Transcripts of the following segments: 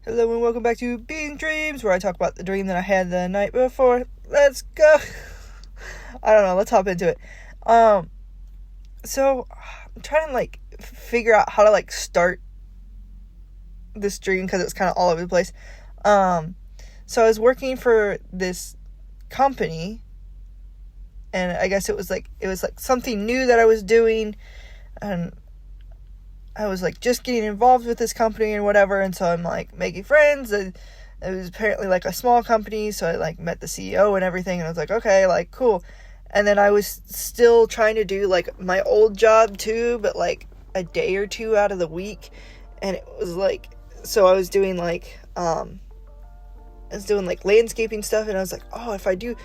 Hello and welcome back to Being Dreams, where I talk about the dream that I had the night before. Let's go. I don't know, let's hop into it. So I'm trying to figure out how to start this dream because it's kind of all over the place. So I was working for this company, and I guess it was something new that I was doing, and I was just getting involved with this company and whatever, and so I'm making friends, and it was apparently a small company, so I met the CEO and everything, and I was okay, cool. And then I was still trying to do my old job too, but a day or two out of the week, and it was so I was doing landscaping stuff, and I was oh, if I do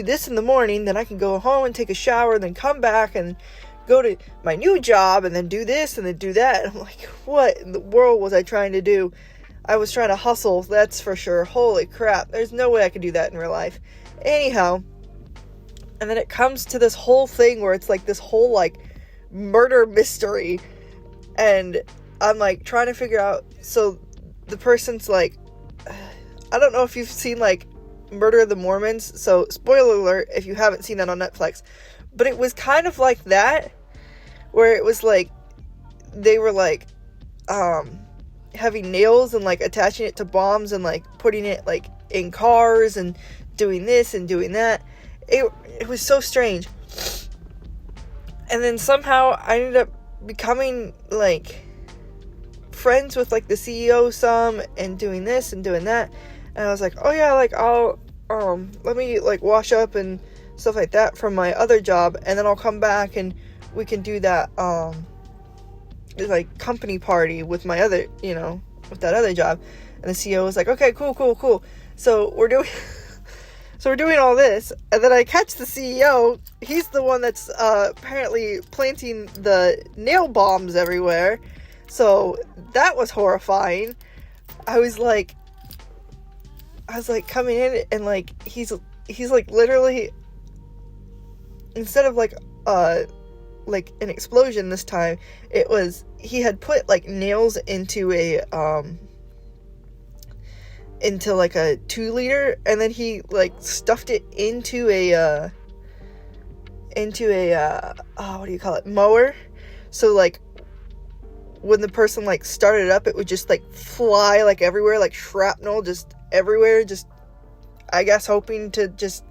this in the morning, then I can go home and take a shower, and then come back and go to my new job, and then do this, and then do that. And I'm what in the world was I trying to do? I was trying to hustle, that's for sure. Holy crap, there's no way I could do that in real life. Anyhow, and then it comes to this whole thing where it's this whole murder mystery, and I'm trying to figure out, so the person's I don't know if you've seen Murder of the Mormons, so spoiler alert if you haven't seen that on Netflix. But it was kind of like that, where it was they were having nails and attaching it to bombs and putting it in cars and doing this and doing that. It was so strange. And then somehow I ended up becoming friends with the CEO some, and doing this and doing that. And I was oh yeah, I'll let me wash up and stuff like that from my other job, and then I'll come back and we can do that company party with my other, with that other job. And the CEO was okay, cool. So we're doing all this, and then I catch the CEO. He's the one that's apparently planting the nail bombs everywhere. So that was horrifying. I was coming in, and he's literally, instead of an explosion this time, it was, he had put nails into a into a 2-liter, and then he stuffed it into a what do you call it, mower. So when the person started it up, it would just fly everywhere, shrapnel just everywhere, just I guess hoping to just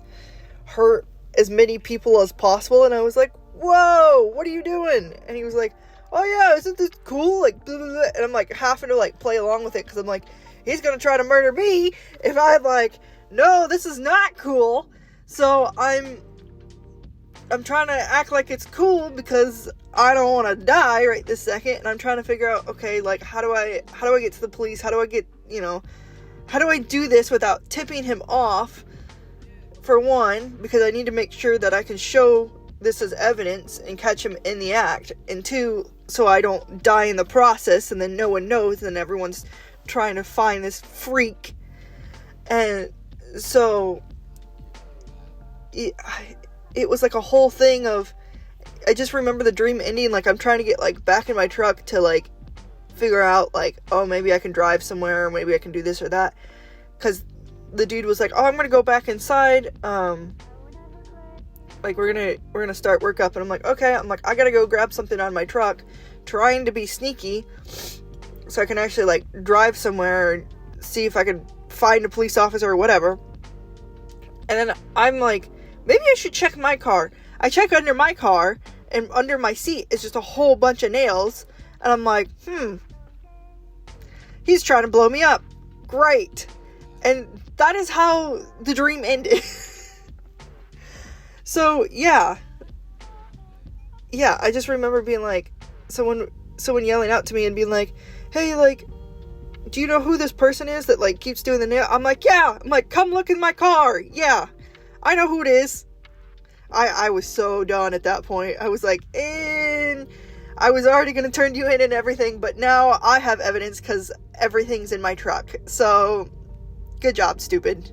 hurt as many people as possible. And I was whoa, what are you doing? And he was oh yeah, isn't this cool, blah, blah, blah. And I'm having to play along with it, because I'm he's gonna try to murder me if I'm no, this is not cool. So I'm trying to act like it's cool because I don't want to die right this second, and I'm trying to figure out, okay, how do I get to the police? How do I get, how do I do this without tipping him off, for one, because I need to make sure that I can show this as evidence and catch him in the act, and two, so I don't die in the process, and then no one knows, and everyone's trying to find this freak. And so it was a whole thing of, I just remember the dream ending I'm trying to get back in my truck to figure out oh, maybe I can drive somewhere, or maybe I can do this or that, because the dude was oh, I'm gonna go back inside, we're gonna start work up, and I'm okay, I gotta go grab something on my truck, trying to be sneaky so I can actually drive somewhere and see if I can find a police officer or whatever. And then I'm maybe I should check my car. I check under my car, and under my seat is just a whole bunch of nails, and I'm he's trying to blow me up. Great. And that is how the dream ended. So yeah, I just remember being someone yelling out to me and being hey, do you know who this person is that keeps doing the nail? I'm yeah. I'm come look in my car. Yeah, I know who it is. I was so done at that point. I was I was already going to turn you in and everything, but now I have evidence because everything's in my truck. So good job, stupid.